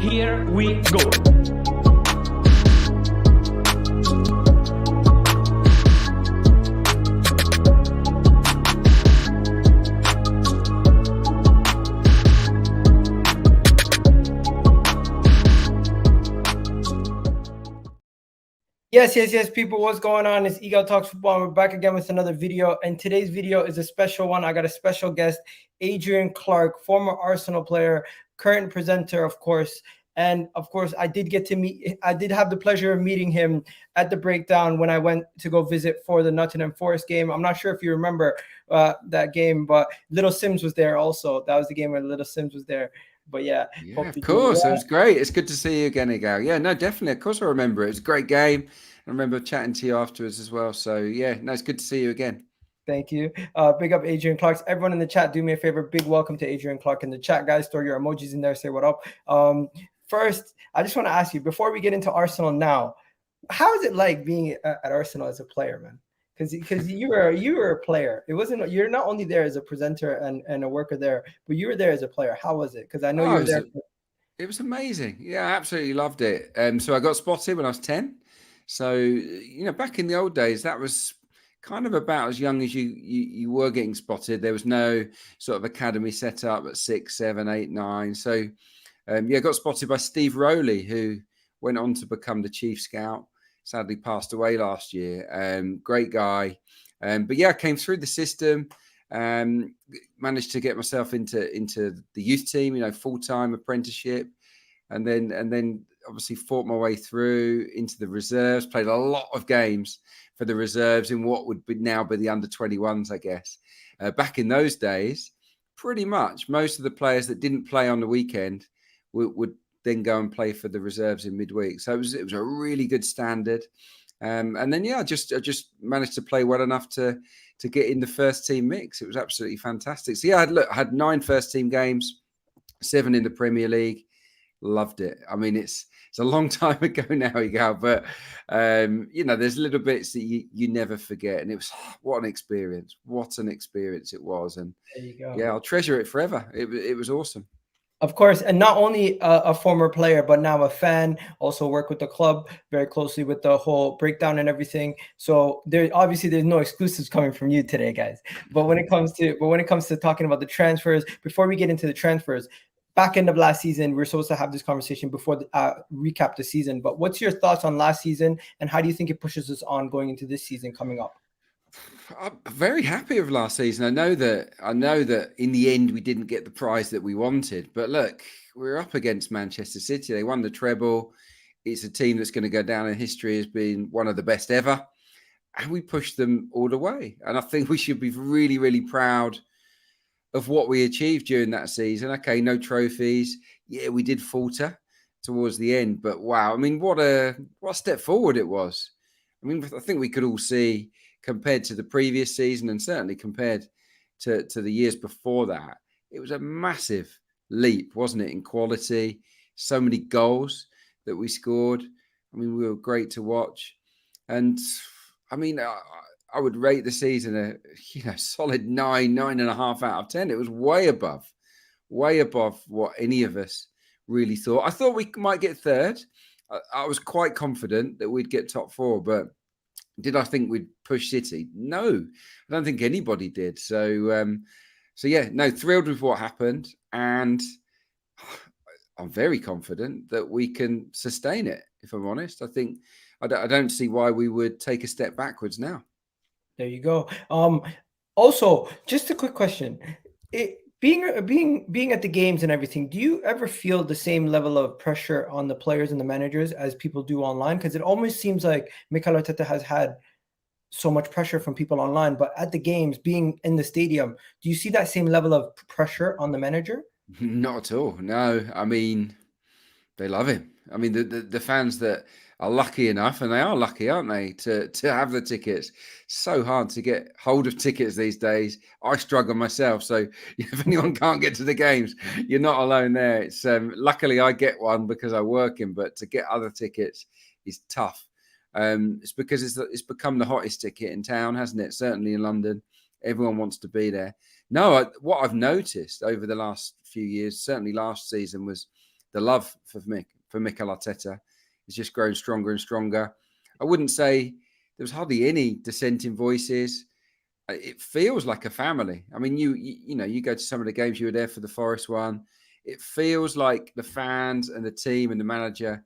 Here we go. Yes, people, what's going on? It's Egal Talks Football, and we're back again with another video. And today's video is a special one. I got a special guest, Adrian Clarke, former Arsenal player, current presenter, of course. And of course, I did have the pleasure of meeting him at the breakdown when I went to go visit for the Nottingham Forest game. I'm not sure if you remember that game, but Little Sims was there also. That was the game where Little Sims was there. But yeah, of course. It was great. It's good to see you again, Egal. Yeah, no, definitely. Of course I remember it. It was a great game. I remember chatting to you afterwards as well. So yeah, no, it's good to see you again. Thank you. Big up Adrian Clarke. Everyone in the chat, do me a favor. Big welcome to Adrian Clarke in the chat, guys. Throw your emojis in there. Say what up. First, I just want to ask you, before we get into Arsenal now, how is it like being at Arsenal as a player, man? Because you were a player. You're not only there as a presenter and a worker there, but you were there as a player. How was it? Because I know you were there. It was amazing. Yeah, I absolutely loved it. So I got spotted when I was 10. So, back in the old days, that was kind of about as young as you were getting spotted. There was no sort of academy set up at 6, 7, 8, 9. So, I got spotted by Steve Rowley, who went on to become the chief scout. Sadly passed away last year. Great guy. But yeah, I came through the system, managed to get myself into the youth team, full-time apprenticeship. And then obviously fought my way through into the reserves, played a lot of games for the reserves in what would now be the under 21s, I guess. Back in those days, pretty much most of the players that didn't play on the weekend would then go and play for the reserves in midweek. So it was a really good standard. And then, I just managed to play well enough to get in the first team mix. It was absolutely fantastic. So I had 9 first team games, 7 in the Premier League. Loved it. I mean, it's a long time ago now, Egal, but there's little bits that you never forget. And it was what an experience it was. And there you go. Yeah, I'll treasure it forever. It was awesome. Of course, and not only a former player, but now a fan, also work with the club very closely with the whole breakdown and everything. So there's no exclusives coming from you today, guys. But when it comes to talking about the transfers, before we get into the transfers, back end of last season, we're supposed to have this conversation before recap the season. But what's your thoughts on last season, and how do you think it pushes us on going into this season coming up? I'm very happy with last season. I know that in the end we didn't get the prize that we wanted, but look, we're up against Manchester City. They won the treble. It's a team that's going to go down in history as being one of the best ever, and we pushed them all the way. And I think we should be really, really proud of what we achieved during that season. Okay, no trophies. Yeah, we did falter towards the end, but wow! I mean, what a step forward it was. I mean, I think we could all see, compared to the previous season and certainly compared to the years before that, it was a massive leap, wasn't it, in quality? So many goals that we scored. I mean, we were great to watch. And I mean, I would rate the season a solid 9.5 out of 10. It was way above what any of us really thought. I thought we might get third. I was quite confident that we'd get top 4, but did I think we'd push City? No, I don't think anybody did. So yeah, no, thrilled with what happened, and I'm very confident that we can sustain it. If I'm honest, I don't see why we would take a step backwards now. There you go. Also, just a quick question: being at the games and everything, do you ever feel the same level of pressure on the players and the managers as people do online? Because it almost seems like Mikel Arteta has had so much pressure from people online, but at the games, being in the stadium, do you see that same level of pressure on the manager? Not at all. No, I mean, they love him. I mean, the fans that are lucky enough, and they are lucky, aren't they, to have the tickets. So hard to get hold of tickets these days. I struggle myself. So if anyone can't get to the games, you're not alone there. It's luckily I get one because I work in, but to get other tickets is tough. It's because it's become the hottest ticket in town, hasn't it? Certainly in London, everyone wants to be there. No, what I've noticed over the last few years, certainly last season, was the love for Mikel Arteta has just grown stronger and stronger. I wouldn't say there was hardly any dissenting voices. It feels like a family. I mean, you know, you go to some of the games, you were there for the Forest one. It feels like the fans and the team and the manager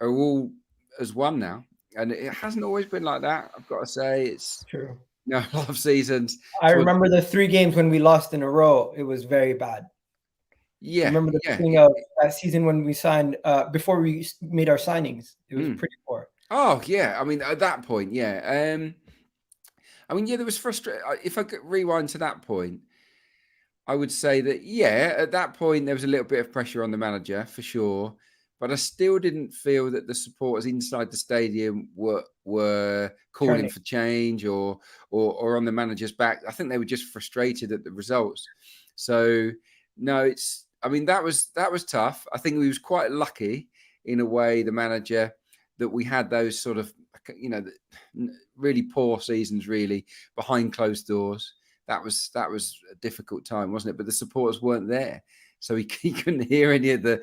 are all as one now. And it hasn't always been like that. I've got to say, it's True. a lot of seasons. I remember the 3 games when we lost in a row. It was very bad. Yeah. Remember the beginning of that season when we signed, before we made our signings, it was pretty poor. Oh, yeah. I mean, at that point, yeah. I mean, yeah, there was frustration. If I could rewind to that point, I would say that, yeah, at that point, there was a little bit of pressure on the manager for sure. But I still didn't feel that the supporters inside the stadium were calling for change or on the manager's back. I think they were just frustrated at the results. So, no, I mean, that was tough. I think we was quite lucky in a way, the manager, that we had those sort of, you know, really poor seasons, really behind closed doors. That was a difficult time, wasn't it? But the supporters weren't there, so he couldn't hear any of the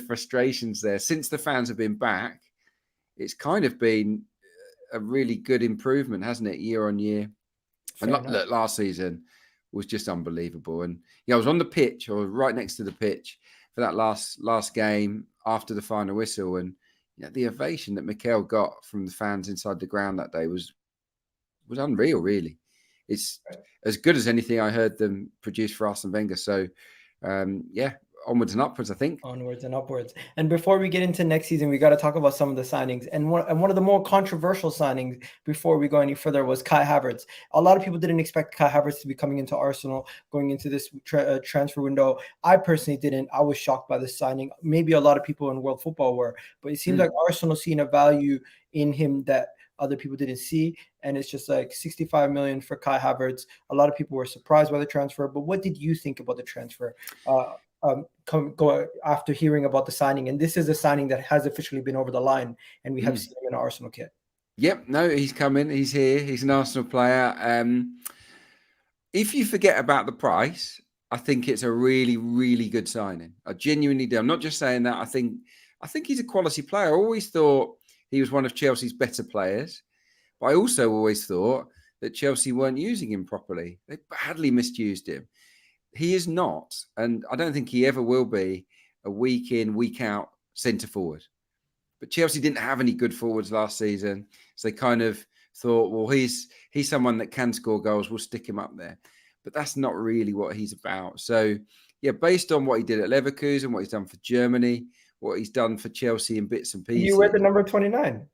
frustrations there. Since the fans have been back, it's kind of been a really good improvement, hasn't it, year on year? And look, last season was just unbelievable. And yeah, I was on the pitch, or right next to the pitch for that last game after the final whistle, and the ovation that Mikel got from the fans inside the ground that day was unreal, really. It's as good as anything I heard them produce for Arsene Wenger. So, yeah, onwards and upwards, I think. Onwards and upwards. And before we get into next season, we got to talk about some of the signings. And one of the more controversial signings before we go any further was Kai Havertz. A lot of people didn't expect Kai Havertz to be coming into Arsenal, going into this transfer window. I personally didn't. I was shocked by this signing. Maybe a lot of people in world football were. But it seems like Arsenal seen a value in him that other people didn't see, and it's just like 65 million for Kai Havertz. A lot of people were surprised by the transfer, but what did you think about the transfer go after hearing about the signing? And this is a signing that has officially been over the line, and we have seen him in an Arsenal kit. Yep, no, he's coming. He's here. He's an Arsenal player. If you forget about the price, I think it's a really, really good signing. I genuinely do. I'm not just saying that. I think he's a quality player. I always thought he was one of Chelsea's better players. But I also always thought that Chelsea weren't using him properly. They badly misused him. He is not, and I don't think he ever will be, a week in, week out centre forward. But Chelsea didn't have any good forwards last season. So they kind of thought, well, he's someone that can score goals. We'll stick him up there. But that's not really what he's about. So, yeah, based on what he did at Leverkusen, what he's done for Germany, what he's done for Chelsea in bits and pieces. You wear the number 29.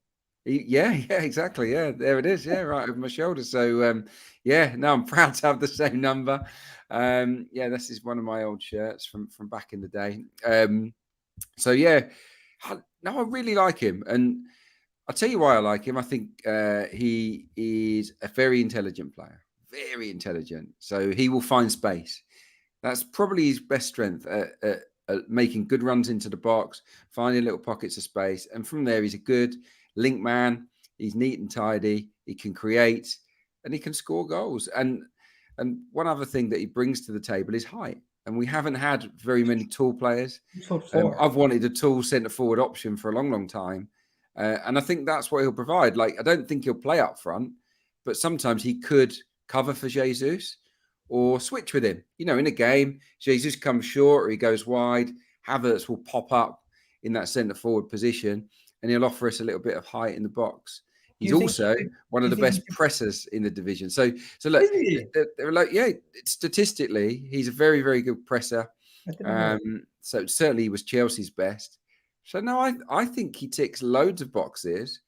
Yeah, exactly. Yeah, there it is. Yeah, right over my shoulder. So, yeah, no, I'm proud to have the same number. Yeah, this is one of my old shirts from back in the day. So, yeah, I really like him. And I'll tell you why I like him. I think he is a very intelligent player, very intelligent. So he will find space. That's probably his best strength at making good runs into the box, finding little pockets of space. And from there, he's a good link man. He's neat and tidy. He can create and he can score goals. And one other thing that he brings to the table is height. And we haven't had very many tall players. I've wanted a tall centre forward option for a long, long time. And I think that's what he'll provide. Like, I don't think he'll play up front, but sometimes he could cover for Jesus or switch with him. You know, in a game, Jesus comes short or he goes wide. Havertz will pop up in that centre forward position and he'll offer us a little bit of height in the box. He's also one of the best pressers in the division. So look, they're like, yeah, statistically, he's a very, very good presser. So certainly he was Chelsea's best. So no, I think he ticks loads of boxes.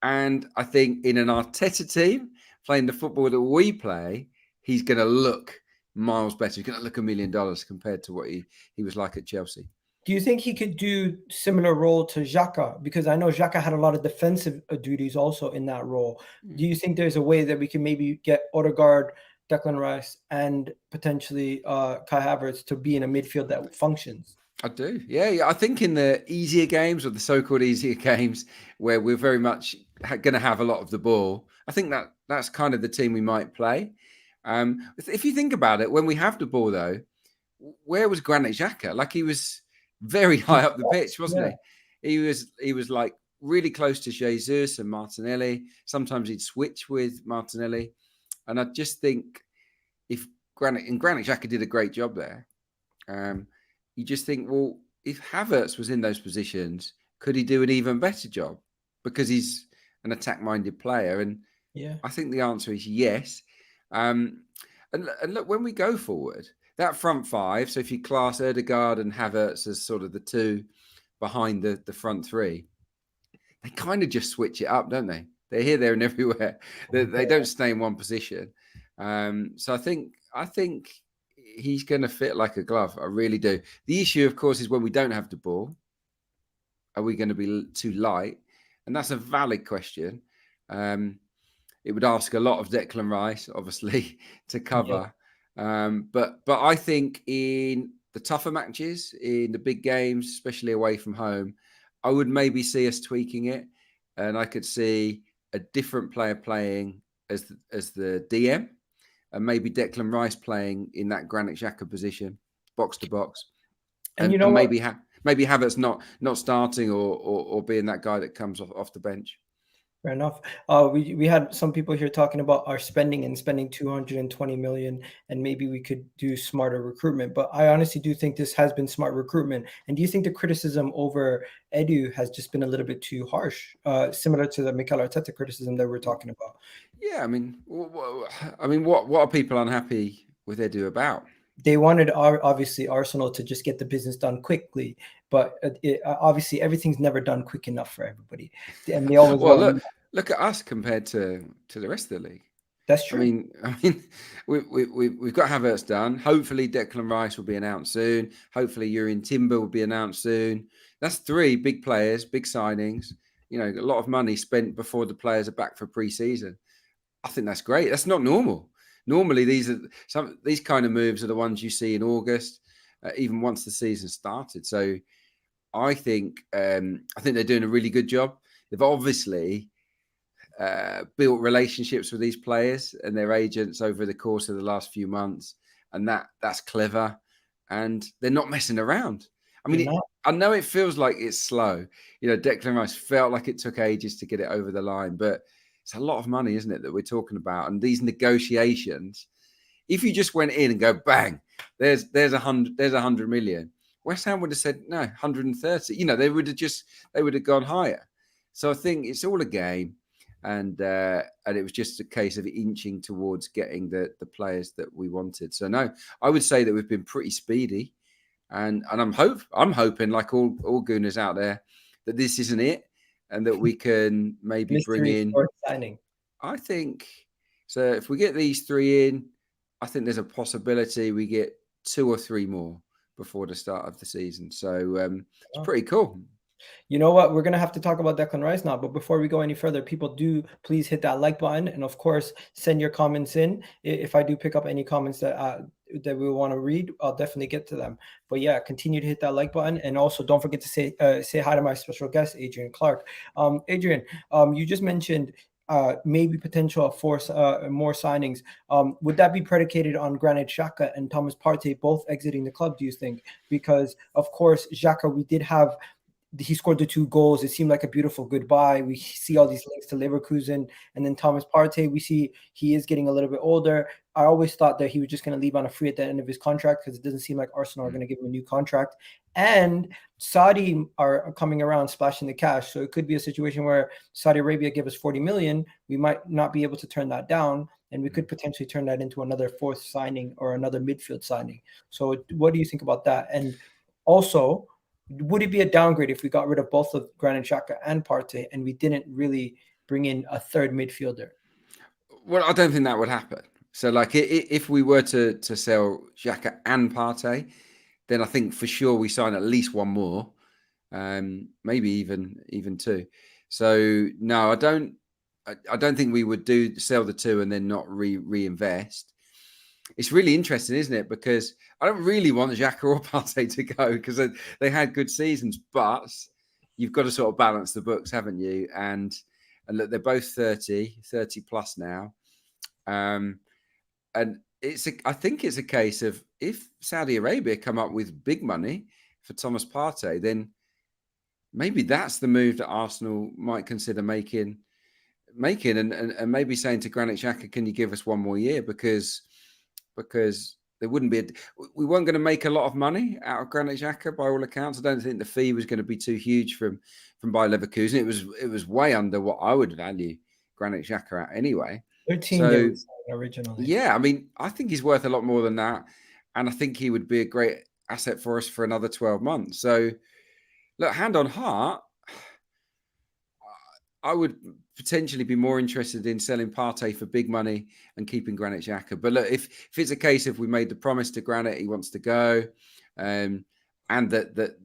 And I think in an Arteta team, playing the football that we play, he's going to look miles better. He's going to look $1 million compared to what he was like at Chelsea. Do you think he could do similar role to Xhaka? Because I know Xhaka had a lot of defensive duties also in that role. Do you think there's a way that we can maybe get Odegaard, Declan Rice, and potentially Kai Havertz to be in a midfield that functions? I do. Yeah. I think in the easier games, or the so-called easier games, where we're very much going to have a lot of the ball, I think that's kind of the team we might play. If you think about it, when we have the ball, though, where was Granit Xhaka? Like, he was very high up the pitch, wasn't Yeah. he? He was like really close to Jesus and Martinelli. Sometimes he'd switch with Martinelli. And I just think if Granit Xhaka did a great job there, you just think, well, if Havertz was in those positions, could he do an even better job? Because he's an attack-minded player. And Yeah. I think the answer is yes. And look, when we go forward, that front five, so if you class Ødegaard and Havertz as sort of the two behind the front three, they kind of just switch it up, don't they? They're here, there, and everywhere. They don't stay in one position. So I think he's going to fit like a glove. I really do. The issue, of course, is when we don't have the ball, are we going to be too light? And that's a valid question. It would ask a lot of Declan Rice, obviously, to cover. Yeah. But I think in the tougher matches, in the big games, especially away from home, I would maybe see us tweaking it, and I could see a different player playing as the DM, and maybe Declan Rice playing in that Granit Xhaka position, box to box, and you know maybe Havertz not starting or being that guy that comes off the bench. Fair enough. We had some people here talking about our spending 220 million, and maybe we could do smarter recruitment. But I honestly do think this has been smart recruitment. And do you think the criticism over Edu has just been a little bit too harsh, similar to the Mikel Arteta criticism that we're talking about? Yeah, I mean, what are people unhappy with Edu about? They wanted obviously Arsenal to just get the business done quickly, but obviously everything's never done quick enough for everybody, and they always look at us compared to the rest of the league. That's true. I mean, we've got Havertz done. Hopefully, Declan Rice will be announced soon. Hopefully, Jurrien Timber will be announced soon. That's 3 big players, big signings. You know, a lot of money spent before the players are back for pre-season. I think that's great. That's not normal. Normally, these kind of moves are the ones you see in August, even once the season started. So, I think they're doing a really good job. They've obviously built relationships with these players and their agents over the course of the last few months, and that's clever. And they're not messing around. I mean, I know it feels like it's slow. You know, Declan Rice felt like it took ages to get it over the line, but it's a lot of money, isn't it, that we're talking about? And these negotiations, if you just went in and go, bang, there's 100 million. West Ham would have said, no, 130. You know, they would have gone higher. So I think it's all a game. And it was just a case of inching towards getting the players that we wanted. So no, I would say that we've been pretty speedy. And I'm hoping, like all Gooners out there, that this isn't it. And that we can maybe bring in signing. I think so. If we get these 3 in, I think there's a possibility we get 2 or 3 more before the start of the season. So it's pretty cool. You know what? We're going to have to talk about Declan Rice now. But before we go any further, people do please hit that like button. And of course, send your comments in. If I do pick up any comments that we want to read, I'll definitely get to them. But yeah, continue to hit that like button. And also don't forget to say hi to my special guest, Adrian Clarke. Adrian, you just mentioned maybe potential for more signings. Would that be predicated on Granit Xhaka and Thomas Partey both exiting the club, do you think? Because, of course, Xhaka, we did have he scored the 2 goals. It seemed like a beautiful goodbye. We see all these links to Leverkusen. And then Thomas Partey, we see he is getting a little bit older. I always thought that he was just going to leave on a free at the end of his contract because it doesn't seem like Arsenal are going to give him a new contract. And Saudi are coming around splashing the cash. So it could be a situation where Saudi Arabia give us 40 million. We might not be able to turn that down. And we could potentially turn that into another 4th signing or another midfield signing. So what do you think about that? And also, would it be a downgrade if we got rid of both of Granit Xhaka and Partey and we didn't really bring in a 3rd midfielder? Well, I don't think that would happen. So, like, if we were to sell Xhaka and Partey, then I think for sure we sign at least 1 more, maybe even 2. So, no, I don't think we would sell the 2 and then not reinvest. It's really interesting, isn't it? Because I don't really want Xhaka or Partey to go because they had good seasons, but you've got to sort of balance the books, haven't you? And look, they're both 30 plus now. And I think it's a case of if Saudi Arabia come up with big money for Thomas Partey, then maybe that's the move that Arsenal might consider making and maybe saying to Granit Xhaka, can you give us one more year? Because there wouldn't be we weren't going to make a lot of money out of Granit Xhaka by all accounts. I don't think the fee was going to be too huge from Bayer Leverkusen. It was way under what I would value Granit Xhaka at anyway. 13 they were originally. Yeah, I mean, I think he's worth a lot more than that. And I think he would be a great asset for us for another 12 months. So, look, hand on heart, I would potentially be more interested in selling Partey for big money and keeping Granit Xhaka. But look, if it's a case of we made the promise to Granit, he wants to go, and that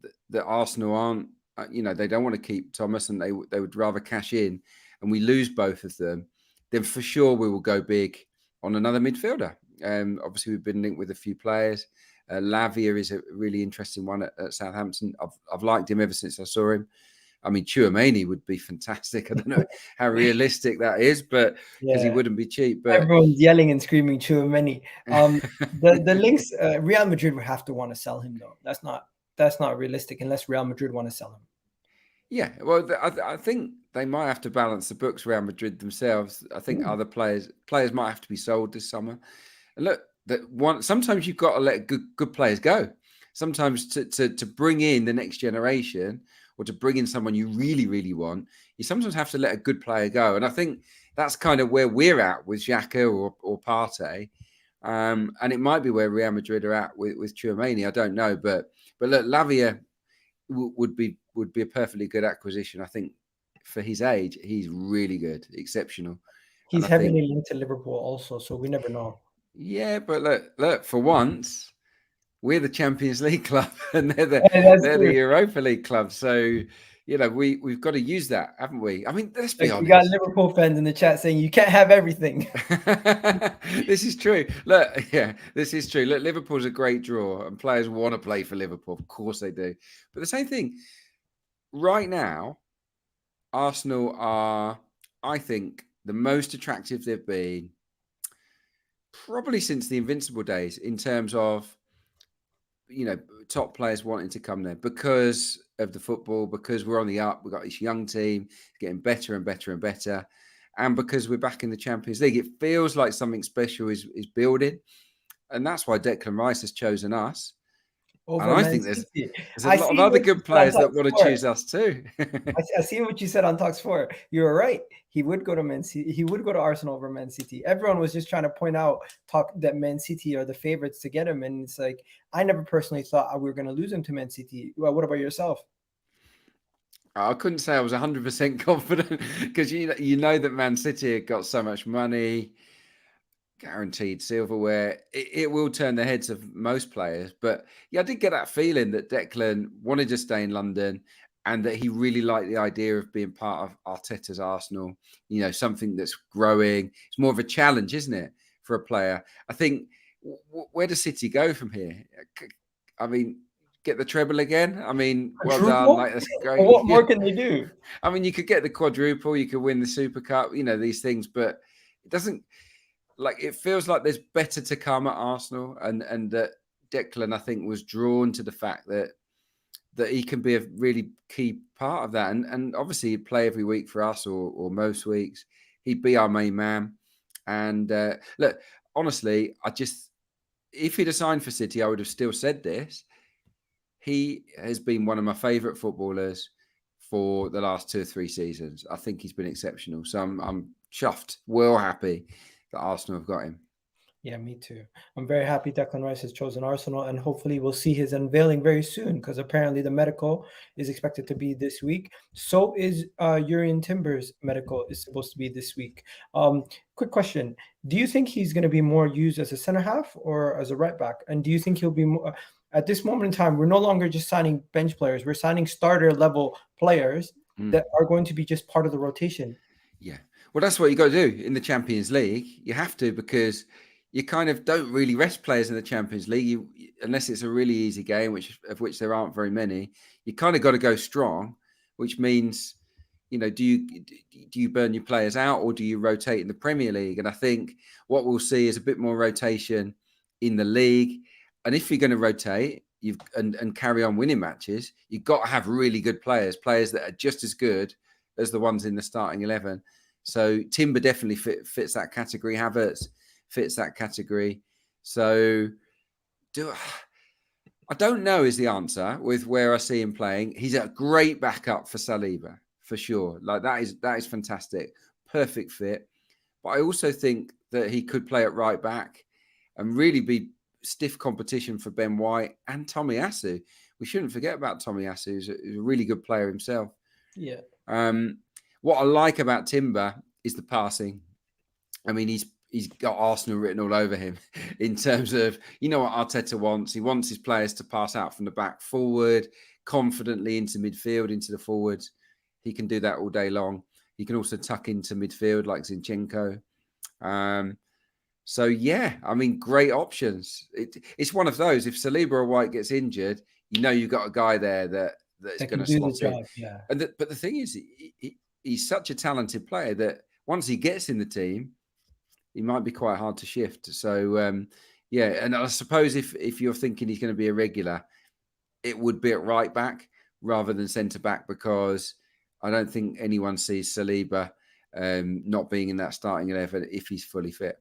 Arsenal aren't, they don't want to keep Thomas and they would rather cash in, and we lose both of them, then for sure we will go big on another midfielder. Obviously, we've been linked with a few players. Lavia is a really interesting one at Southampton. I've liked him ever since I saw him. I mean, Touchimeni would be fantastic. I don't know how realistic that is, but because he wouldn't be cheap. But everyone's yelling and screaming Touchimeni. The links, Real Madrid would have to want to sell him, though. That's not realistic unless Real Madrid want to sell him. Yeah, well, I think they might have to balance the books. Real Madrid themselves. I think other players might have to be sold this summer. And look, sometimes you've got to let good players go. Sometimes to bring in the next generation, or to bring in someone you really, really want, you sometimes have to let a good player go. And I think that's kind of where we're at with Xhaka or Partey. And it might be where Real Madrid are at with Touchimeni. I don't know. But look, Lavia would be a perfectly good acquisition. I think for his age, he's really good, exceptional. He's heavily linked to Liverpool also, so we never know. Yeah, but look, for once, we're the Champions League club and they're the Europa League club. So, we've got to use that, haven't we? I mean, let's be honest. We got Liverpool fans in the chat saying you can't have everything. This is true. This is true. Look, Liverpool's a great draw and players want to play for Liverpool. Of course they do. But the same thing, right now, Arsenal are, I think, the most attractive they've been probably since the Invincible days in terms of, top players wanting to come there because of the football, because we're on the up. We've got this young team getting better and better and better. And because we're back in the Champions League, it feels like something special is building. And that's why Declan Rice has chosen us. And I think there's a lot of other good players that want to choose us too. I see what you said on Talks 4. You were right. He would go to Man City. He would go to Arsenal over Man City. Everyone was just trying to talk that Man City are the favorites to get him. And it's like, I never personally thought we were going to lose him to Man City. Well, what about yourself? I couldn't say I was 100% confident because you know that Man City have got so much money, guaranteed silverware. It will turn the heads of most players. But yeah, I did get that feeling that Declan wanted to stay in London and that he really liked the idea of being part of Arteta's Arsenal, something that's growing. It's more of a challenge, isn't it, for a player? I think, where does City go from here? I mean, get the treble again? I mean, well done. That's great. What more can they do? I mean, you could get the quadruple, you could win the Super Cup, these things, but it doesn't, it feels like there's better to come at Arsenal, and that Declan, I think, was drawn to the fact that he can be a really key part of that. And obviously he'd play every week for us or most weeks. He'd be our main man. And look, honestly, if he'd have signed for City, I would have still said this. He has been one of my favourite footballers for the last 2 or 3 seasons. I think he's been exceptional. So I'm chuffed, well happy that Arsenal have got him. Yeah, me too. I'm very happy Declan Rice has chosen Arsenal, and hopefully we'll see his unveiling very soon because apparently the medical is expected to be this week. So is Jurrien Timber's medical is supposed to be this week. Quick question. Do you think he's going to be more used as a center half or as a right back? And do you think he'll be more... At this moment in time, we're no longer just signing bench players. We're signing starter level players that are going to be just part of the rotation. Yeah. Well, that's what you got to do in the Champions League. You have to, because you kind of don't really rest players in the Champions League unless it's a really easy game, of which there aren't very many. You kind of got to go strong, which means, do you burn your players out or do you rotate in the Premier League? And I think what we'll see is a bit more rotation in the league. And if you're going to rotate, and carry on winning matches, you've got to have really good players that are just as good as the ones in the starting 11. So Timber definitely fits that category. Havertz fits that category. So I don't know is the answer with where I see him playing. He's a great backup for Saliba, for sure. Like that is fantastic. Perfect fit. But I also think that he could play at right back and really be stiff competition for Ben White and Tomiyasu. We shouldn't forget about Tomiyasu, who's a really good player himself. Yeah. What I like about Timber is the passing. I mean, he's got Arsenal written all over him in terms of, you know what Arteta wants. He wants his players to pass out from the back forward, confidently into midfield, into the forwards. He can do that all day long. He can also tuck into midfield like Zinchenko. So, yeah, I mean, great options. It's one of those. If Saliba or White gets injured, you know you've got a guy there that's going to slot in. Yeah. But the thing is, he's such a talented player that once he gets in the team, he might be quite hard to shift. So, yeah, and I suppose if you're thinking he's going to be a regular, it would be at right back rather than centre back, because I don't think anyone sees Saliba not being in that starting 11 if he's fully fit.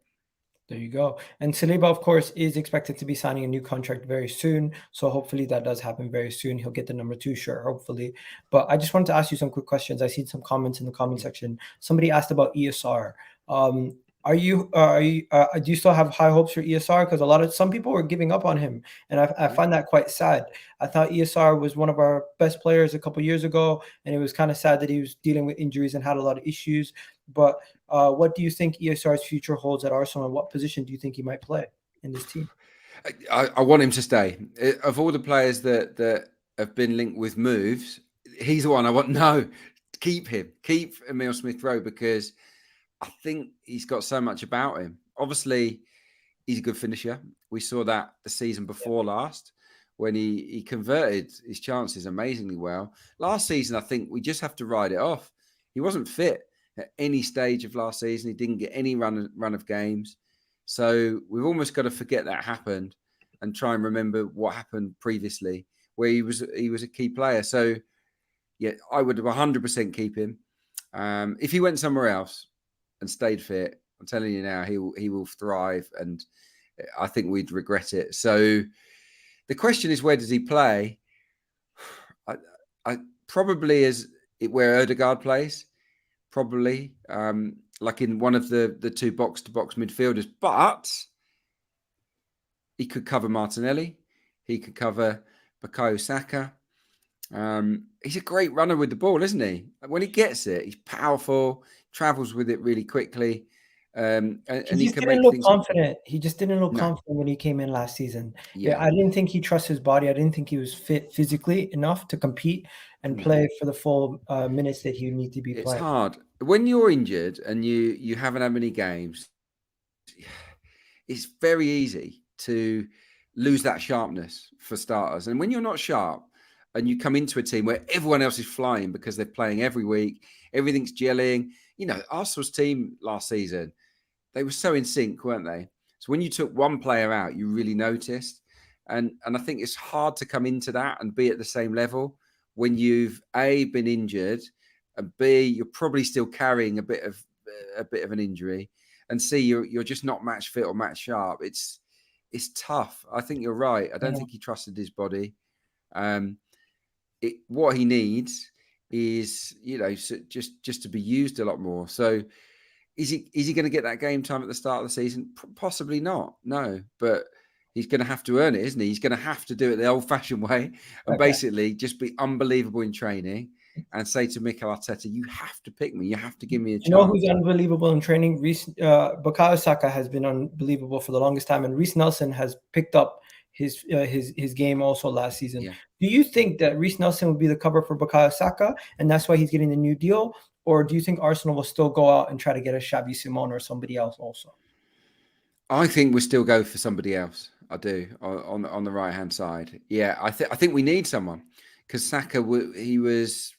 There you go. And Saliba, of course, is expected to be signing a new contract very soon. So hopefully that does happen very soon. He'll get the number 2 shirt, hopefully. But I just wanted to ask you some quick questions. I see some comments in the comment section. Somebody asked about ESR. Do you still have high hopes for ESR? Because some people were giving up on him, and I find that quite sad. I thought ESR was one of our best players a couple years ago, and it was kind of sad that he was dealing with injuries and had a lot of issues. But what do you think ESR's future holds at Arsenal, and what position do you think he might play in this team? I want him to stay. Of all the players that have been linked with moves, he's the one I want. No, keep him. Keep Emile Smith-Rowe, because I think he's got so much about him. Obviously, he's a good finisher. We saw that the season before last when he converted his chances amazingly well. Last season, I think we just have to ride it off. He wasn't fit at any stage of last season. He didn't get any run of games. So we've almost got to forget that happened and try and remember what happened previously, where he was a key player. So, yeah, I would 100% keep him. If he went somewhere else and stayed fit, I'm telling you now, he will thrive, and I think we'd regret it. So the question is, where does he play? I probably is where Odegaard plays, probably like in one of the 2 box-to-box midfielders. But he could cover Martinelli. He could cover Bukayo Saka. He's a great runner with the ball, isn't he? When he gets it, he's powerful, travels with it really quickly. And he can make things confident. He just didn't look confident when he came in last season. Yeah, I didn't think he trusts his body. I didn't think he was fit physically enough to compete and play for the full minutes that he need to be playing. It's hard when you're injured and you haven't had many games. It's very easy to lose that sharpness, for starters. And when you're not sharp and you come into a team where everyone else is flying because they're playing every week, everything's gelling. You know, Arsenal's team last season, they were so in sync, weren't they? So when you took one player out, you really noticed. And I think it's hard to come into that and be at the same level when you've A, been injured, and B, you're probably still carrying a bit of an injury, and C, you're just not match fit or match sharp. It's tough. I think you're right. I don't think he trusted his body. What he needs is, you know, just to be used a lot more. So is he going to get that game time at the start of the season? Possibly not. No, but he's going to have to earn it, isn't he? He's going to have to do it the old-fashioned way and basically just be unbelievable in training and say to Mikel Arteta, you have to pick me. You have to give me a chance. You know who's unbelievable in training? Bukayo Saka has been unbelievable for the longest time, and Reece Nelson has picked up his game also last season. Yeah. Do you think that Reece Nelson will be the cover for Bukayo Saka, and that's why he's getting the new deal? Or do you think Arsenal will still go out and try to get a Xavi Simon or somebody else also? I think we'll still go for somebody else. I do, on the right-hand side. Yeah, I think we need someone, because Saka, he was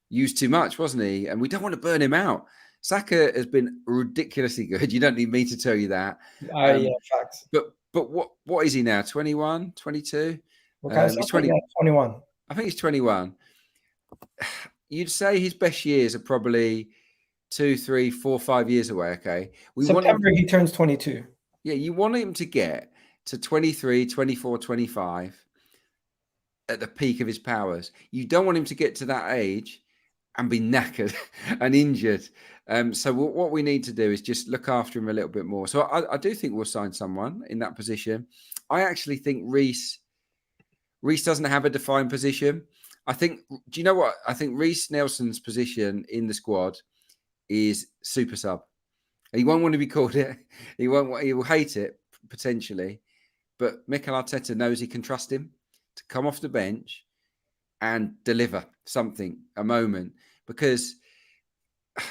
used too much, wasn't he? And we don't want to burn him out. Saka has been ridiculously good. You don't need me to tell you that. Yeah, facts. But what is he now? 21, 22? He's 20. Yeah, 21. I think he's 21. You'd say his best years are probably 2, 3, 4, 5 years away. Okay. September, he turns 22. Yeah, you want him to get to 23, 24, 25 at the peak of his powers. You don't want him to get to that age and be knackered and injured. So what we need to do is just look after him a little bit more. So I do think we'll sign someone in that position. I actually think Reece doesn't have a defined position. I think, do you know what? I think Reece Nelson's position in the squad is super sub. He won't want to be called it. He will hate it potentially. But Mikel Arteta knows he can trust him to come off the bench and deliver something, a moment, because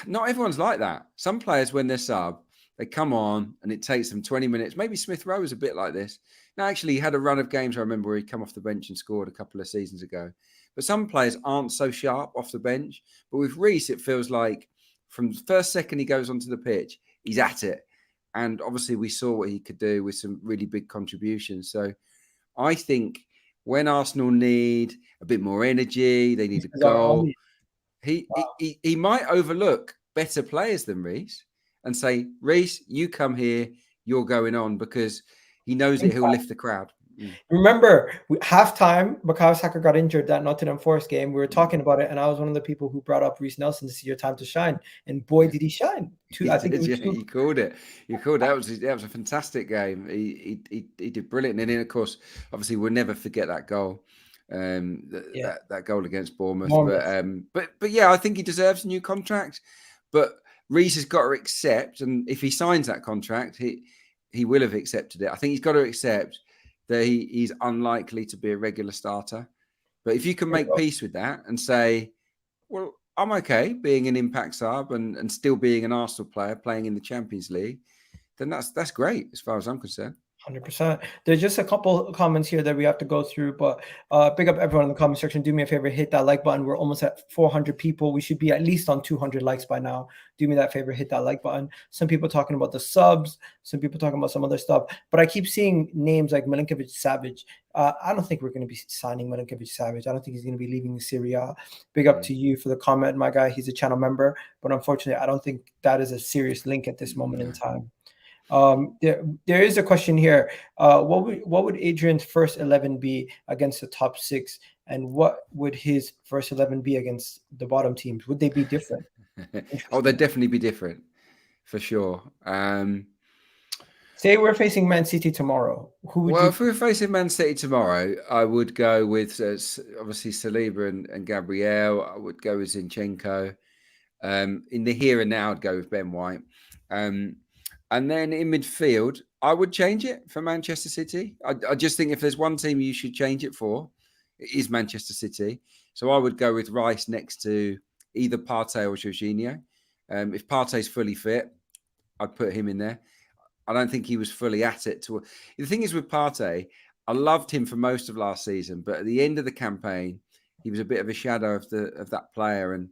not everyone's like that. Some players, when they're sub, they come on and it takes them 20 minutes. Maybe Smith Rowe is a bit like this. Now, actually, he had a run of games, I remember, where he'd come off the bench and scored a couple of seasons ago. But some players aren't so sharp off the bench. But with Reece, it feels like from the first second he goes onto the pitch, he's at it. And obviously, we saw what he could do with some really big contributions. So I think when Arsenal need a bit more energy, they need a goal, he might overlook better players than Reece and say, Reece, you come here, you're going on, because he knows that he'll lift the crowd. Remember, halftime, Bukayo Saka got injured that Nottingham Forest game. We were talking about it, and I was one of the people who brought up Reece Nelson to see your time to shine. And boy, did he shine! I think he called it. That was a fantastic game. He did brilliant. And then, of course, obviously, we'll never forget that goal. That goal against Bournemouth. But yeah, I think he deserves a new contract. But Reece has got to accept, and if he signs that contract, he will have accepted it. I think he's got to accept that he's unlikely to be a regular starter. But if you can make peace with that and say, well, I'm okay being an impact sub and still being an Arsenal player playing in the Champions League, then that's great as far as I'm concerned. 100%. There's just a couple of comments here that we have to go through, but big up everyone in the comment section. Do me a favor, hit that like button. We're almost at 400 people. We should be at least on 200 likes by now. Do me that favor, hit that like button. Some people talking about the subs, some people talking about some other stuff, but I keep seeing names like Milinkovic-Savic. I don't think we're going to be signing Milinkovic-Savic. I don't think he's going to be leaving Serie A. Big up to you for the comment, my guy. He's a channel member, but unfortunately, I don't think that is a serious link at this moment in time. There is a question here. What would Adrian's first 11 be against the top 6, and what would his first 11 be against the bottom teams? Would they be different? Oh, they'd definitely be different, for sure. Say we're facing Man City tomorrow. If we were facing Man City tomorrow, I would go with obviously Saliba and Gabriel. I would go with Zinchenko. In the here and now, I'd go with Ben White. And then in midfield, I would change it for Manchester City. I just think if there's one team you should change it for, it is Manchester City. So I would go with Rice next to either Partey or Jorginho. If Partey's fully fit, I'd put him in there. I don't think he was fully at it. The thing is with Partey, I loved him for most of last season, but at the end of the campaign, he was a bit of a shadow of that player, and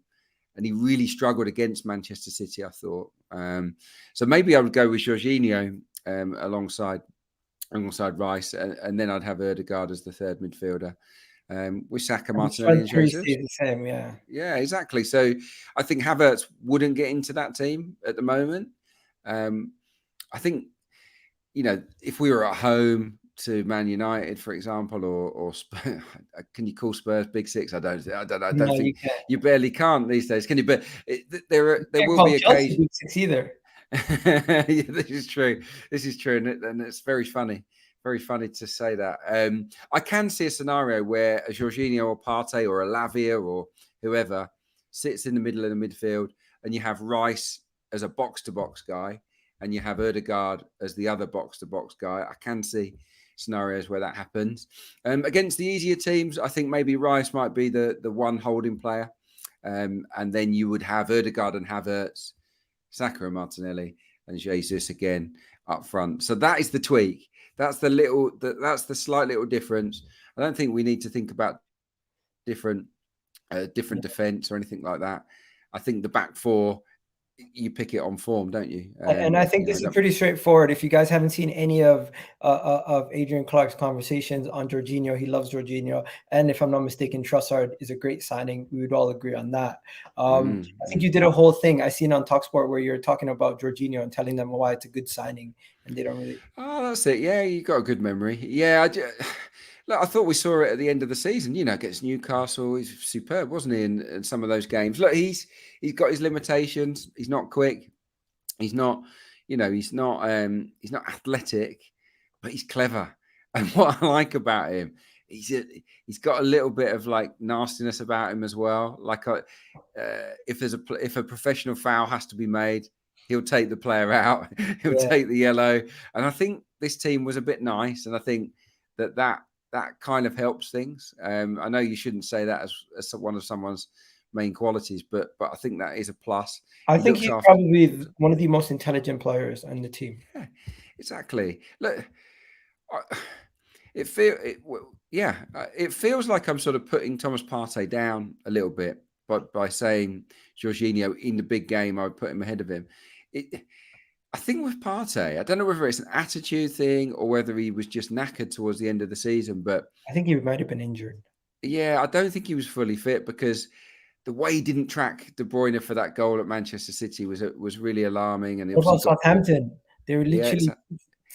he really struggled against Manchester City, I thought. So maybe I would go with Jorginho alongside Rice, and then I'd have Ødegaard as the third midfielder. With Saka, Martinelli, and Jesus. The same, yeah. Yeah, exactly. So I think Havertz wouldn't get into that team at the moment. I think, if we were at home to Man United, for example, or can you call Spurs Big Six? I don't think you barely can't these days, can you? But there will be occasions. Big Six either. Yeah, this is true, and it's very funny to say that. I can see a scenario where a Jorginho or Partey or a Lavia or whoever sits in the middle of the midfield, and you have Rice as a box-to-box guy, and you have Ødegaard as the other box-to-box guy. I can see scenarios where that happens. Against the easier teams, I think maybe Rice might be the one holding player. And then you would have Ødegaard and Havertz, Saka and Martinelli, and Jesus again up front. So that is the tweak. That's the slight little difference. I don't think we need to think about different defense or anything like that. I think the back four you pick it on form, don't you? And I think this is pretty straightforward. If you guys haven't seen any of Adrian Clarke's conversations on Jorginho, he loves Jorginho. And if I'm not mistaken, Trossard is a great signing. We would all agree on that. I think you did a whole thing I seen on TalkSport where you're talking about Jorginho and telling them why it's a good signing, and they don't really. Oh, that's it. Yeah, you got a good memory. Yeah, look, I thought we saw it at the end of the season. Against Newcastle, he's superb, wasn't he? In some of those games. Look, he's got his limitations. He's not quick. He's not, he's not athletic, but he's clever. And what I like about him, he's got a little bit of like nastiness about him as well. Like if a professional foul has to be made, he'll take the player out. He'll take the yellow. And I think this team was a bit nice, and I think that kind of helps things. I know you shouldn't say that as one of someone's main qualities, but I think that is a plus. I think he's probably one of the most intelligent players on the team. Yeah, exactly. Look, it feels like I'm sort of putting Thomas Partey down a little bit, but by saying Jorginho in the big game, I would put him ahead of him. I think with Partey, I don't know whether it's an attitude thing or whether he was just knackered towards the end of the season, but I think he might have been injured. Yeah, I don't think he was fully fit, because the way he didn't track De Bruyne for that goal at Manchester City was really alarming. And what about Southampton? They were literally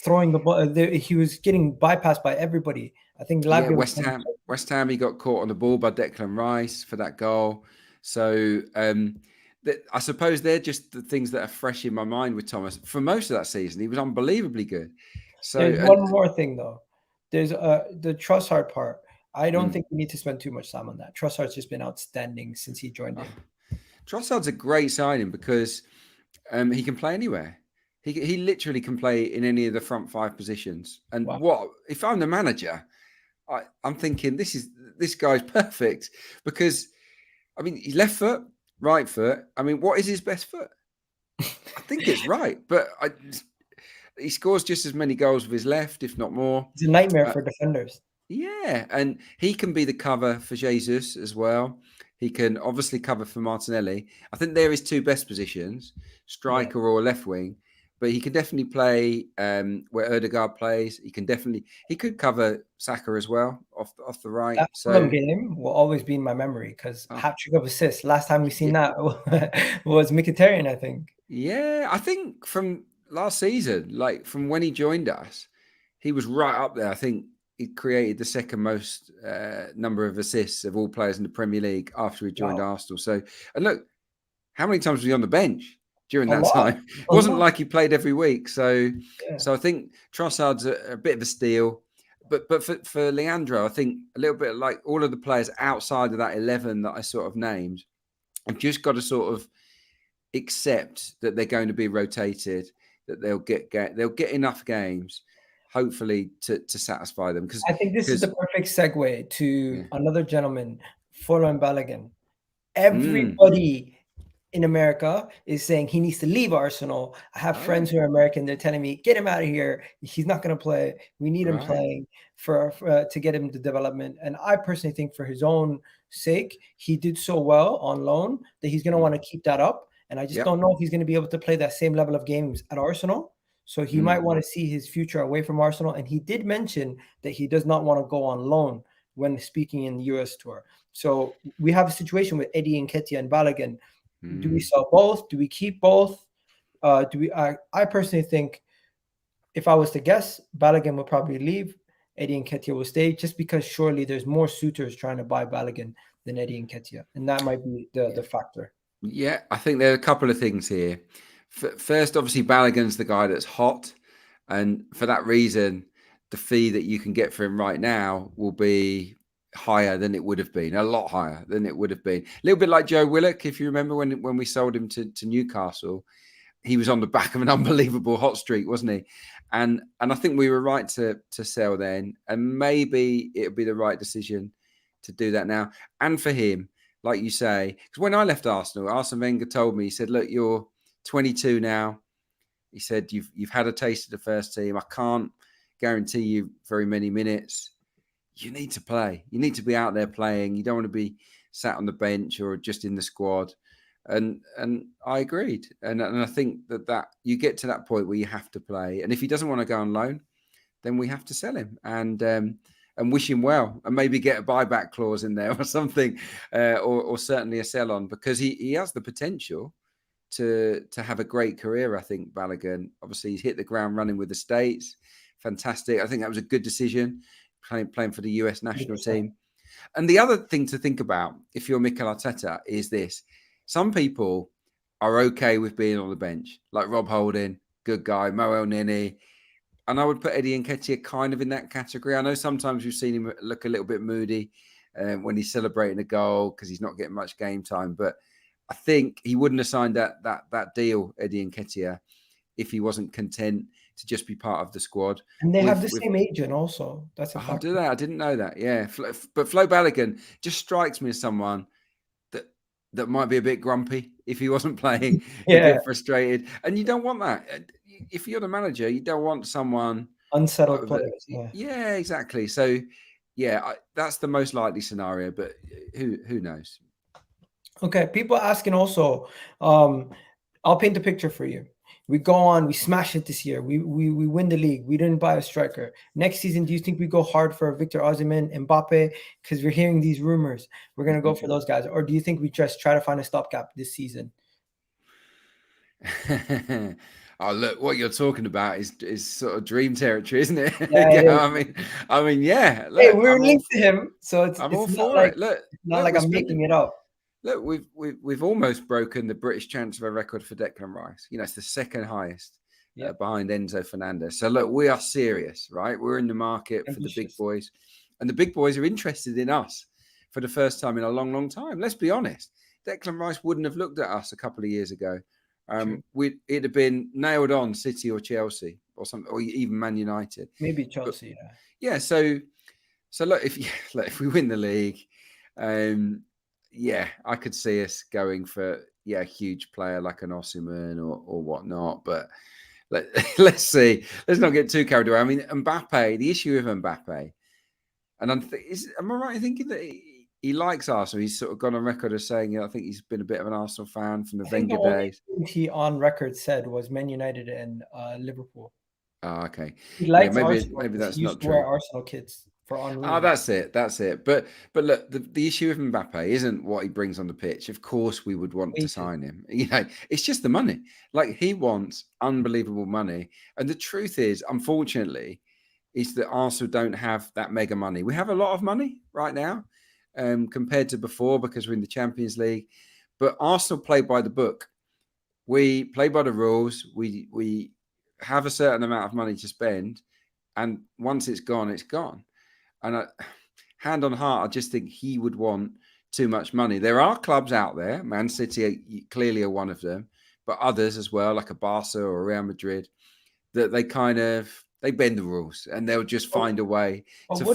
throwing the ball. He was getting bypassed by everybody. I think West Ham, he got caught on the ball by Declan Rice for that goal. So I suppose they're just the things that are fresh in my mind with Thomas. For most of that season, he was unbelievably good. So there's one more thing though. There's the Trossard part. I don't think we need to spend too much time on that. Trossard's just been outstanding since he joined in. Trossard's a great signing because he can play anywhere. He literally can play in any of the front five positions. And what if I'm the manager? I'm thinking this guy's perfect, because I mean he's left foot, right foot. I mean, what is his best foot? I think it's right, but he scores just as many goals with his left, if not more. It's a nightmare for defenders. Yeah, and he can be the cover for Jesus as well. He can obviously cover for Martinelli. I think they're his two best positions, striker or left wing. But he can definitely play where Odegaard plays. He could cover Saka as well off the right. That Fulham game will always be in my memory because hat-trick of assists. Last time we seen that was Mkhitaryan, I think. Yeah, I think from last season, like from when he joined us, he was right up there. I think he created the second most number of assists of all players in the Premier League after he joined Arsenal. So, and look, how many times was he on the bench during that time? It wasn't like he played every week. So I think Trossard's a bit of a steal. But for Leandro, I think a little bit like all of the players outside of that 11 that I sort of named, have just got to sort of accept that they're going to be rotated, that they'll get enough games, hopefully to satisfy them. Because I think this is the perfect segue to another gentleman, Folarin Balogun. Everybody in America is saying he needs to leave Arsenal. I have friends who are American. They're telling me, get him out of here. He's not going to play. We need him playing for to get him the development. And I personally think for his own sake, he did so well on loan that he's going to want to keep that up. And I just don't know if he's going to be able to play that same level of games at Arsenal. So he might want to see his future away from Arsenal. And he did mention that he does not want to go on loan when speaking in the US tour. So we have a situation with Eddie Nketiah and Balogun. Do we sell both? Do we keep both? I personally think, if I was to guess, Balogun will probably leave. Eddie Nketiah will stay, just because surely there's more suitors trying to buy Balogun than Eddie Nketiah, and that might be the factor. Yeah, I think there are a couple of things here. First, obviously, Balogun's the guy that's hot, and for that reason, the fee that you can get for him right now will be higher than it would have been, a lot higher than it would have been. A little bit like Joe Willock, if you remember when we sold him to Newcastle, he was on the back of an unbelievable hot streak, wasn't he? And I think we were right to sell then, and maybe it'll be the right decision to do that now. And for him, like you say, because when I left Arsenal, Arsene Wenger told me, he said, look, you're 22 now. He said, you've had a taste of the first team. I can't guarantee you very many minutes. You need to play. You need to be out there playing. You don't want to be sat on the bench or just in the squad. And I agreed. And I think that you get to that point where you have to play. And if he doesn't want to go on loan, then we have to sell him and wish him well, and maybe get a buyback clause in there or something, or certainly a sell on, because he has the potential to have a great career. I think Balogun, obviously, he's hit the ground running with the States. Fantastic. I think that was a good decision, playing for the US national 100%. team. And the other thing to think about, if you're Mikel Arteta, is this. Some people are okay with being on the bench, like Rob Holding, good guy, Mo Elneny. And I would put Eddie Nketiah kind of in that category. I know sometimes we've seen him look a little bit moody when he's celebrating a goal because he's not getting much game time. But I think he wouldn't have signed that deal, Eddie Nketiah, if he wasn't content to just be part of the squad. And they have the same agent also. That's a fact. Do that. I didn't know that. Yeah. But Flo Balogun just strikes me as someone that might be a bit grumpy if he wasn't playing, a bit frustrated. And you don't want that. If you're the manager, you don't want someone unsettled players. Yeah, exactly. So, yeah, that's the most likely scenario, but who knows? Okay, people asking also, I'll paint the picture for you. We go on, we smash it this year. We win the league. We didn't buy a striker. Next season, do you think we go hard for Victor Osimhen, Mbappe? Because we're hearing these rumors. We're going to go for those guys. Or do you think we just try to find a stopgap this season? Oh, look, what you're talking about is sort of dream territory, isn't it? Yeah, I mean, yeah. Look, hey, we're linked to him, so I'm all for it. Look, not like I'm making it up. Look, we've almost broken the British transfer record for Declan Rice. You know, it's the second highest behind Enzo Fernandez. So look, we are serious, right? We're in the market for the big boys, and the big boys are interested in us for the first time in a long, long time. Let's be honest. Declan Rice wouldn't have looked at us a couple of years ago. It'd have been nailed on City or Chelsea or something, or even Man United. Maybe Chelsea. But, yeah. So look, if we win the league, I could see us going for a huge player like an Osimhen or whatnot. But let's see. Let's not get too carried away. I mean, Mbappe. The issue with Mbappe, and am I right in thinking that he likes Arsenal? He's sort of gone on record as saying, I think he's been a bit of an Arsenal fan from the Wenger days. He on record said was Man United and Liverpool. Oh, okay. He likes maybe that's not true. Wear Arsenal kits for Henry. Oh, that's it. But look, the issue with Mbappe isn't what he brings on the pitch. Of course, we would want to sign him. You know, it's just the money. Like, he wants unbelievable money, and the truth is, unfortunately, is that Arsenal don't have that mega money. We have a lot of money right now, compared to before, because we're in the Champions League. But Arsenal play by the book. We play by the rules. We have a certain amount of money to spend, and once it's gone, it's gone. And hand on heart, I just think he would want too much money. There are clubs out there, Man City clearly are one of them, but others as well, like a Barca or Real Madrid, that they bend the rules and they'll just find a way to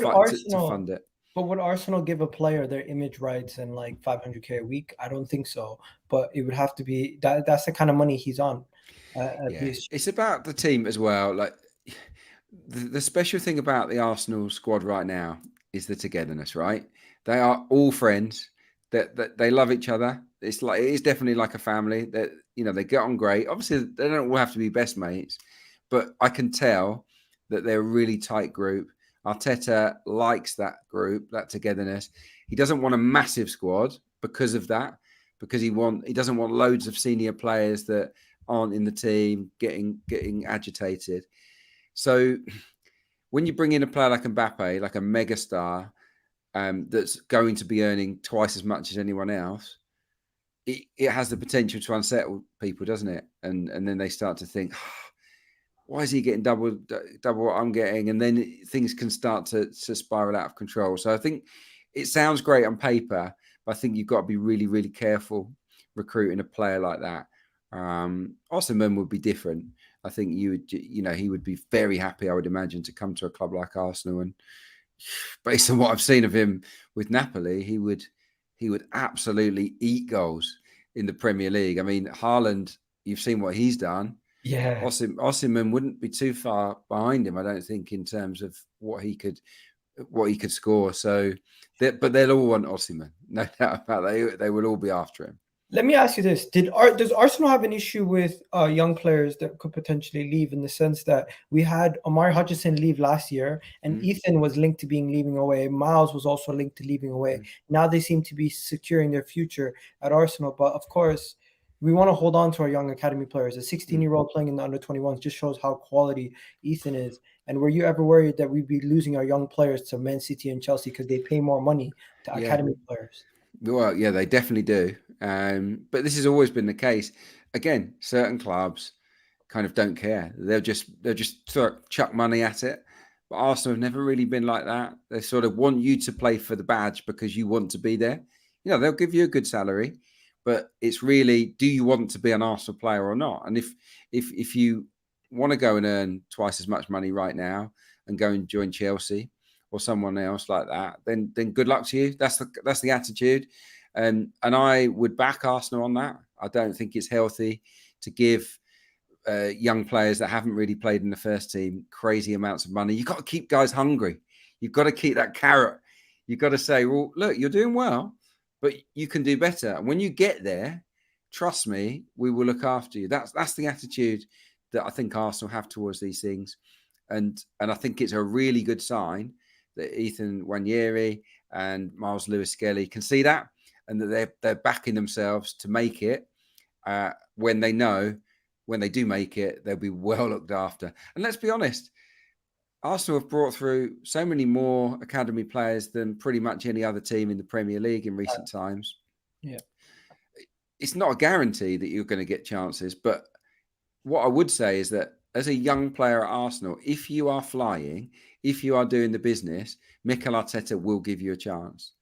fund it. But would Arsenal give a player their image rights and like $500K a week? I don't think so. But it would have to be that's the kind of money he's on. It's about the team as well. Like, the special thing about the Arsenal squad right now is the togetherness, right? They are all friends. That they love each other. It is definitely like a family. That, they get on great. Obviously, they don't all have to be best mates, but I can tell that they're a really tight group. Arteta likes that group, that togetherness. He doesn't want a massive squad because of that, because he doesn't want loads of senior players that aren't in the team getting agitated. So when you bring in a player like Mbappe, like a mega star, that's going to be earning twice as much as anyone else, it has the potential to unsettle people, doesn't it? And then they start to think, why is he getting double what I'm getting? And then things can start to spiral out of control. So I think it sounds great on paper, but I think you've got to be really, really careful recruiting a player like that. Osimhen would be different. I think he would be very happy, I would imagine, to come to a club like Arsenal. And based on what I've seen of him with Napoli, he would absolutely eat goals in the Premier League. I mean, Haaland, you've seen what he's done. Yeah, Osimhen wouldn't be too far behind him, I don't think, in terms of what he could score. So, but they'll all want Osimhen, no doubt about that. They will all be after him. Let me ask you this: does Arsenal have an issue with young players that could potentially leave? In the sense that we had Omari Hutchinson leave last year, and Ethan was linked to leaving away. Miles was also linked to leaving away. Now they seem to be securing their future at Arsenal, but of course, we want to hold on to our young academy players. A 16-year-old playing in the under-21s just shows how quality Ethan is. And were you ever worried that we'd be losing our young players to Man City and Chelsea because they pay more money to academy players? Well, yeah, they definitely do. But this has always been the case. Again, certain clubs kind of don't care. They'll just chuck money at it. But Arsenal have never really been like that. They sort of want you to play for the badge because you want to be there. You know, they'll give you a good salary, but it's really, do you want to be an Arsenal player or not? And if you want to go and earn twice as much money right now and go and join Chelsea or someone else like that, then good luck to you. That's the attitude. And I would back Arsenal on that. I don't think it's healthy to give young players that haven't really played in the first team crazy amounts of money. You've got to keep guys hungry. You've got to keep that carrot. You've got to say, well, look, you're doing well, but you can do better. And when you get there, trust me, we will look after you. That's the attitude that I think Arsenal have towards these things. And I think it's a really good sign that Ethan Nwaneri and Miles Lewis-Skelly can see that, and that they're backing themselves to make it when they know when they do make it, they'll be well looked after. And let's be honest, Arsenal have brought through so many more academy players than pretty much any other team in the Premier League in recent times. Yeah. It's not a guarantee that you're going to get chances, but what I would say is that as a young player at Arsenal, if you are flying, if you are doing the business, Mikel Arteta will give you a chance.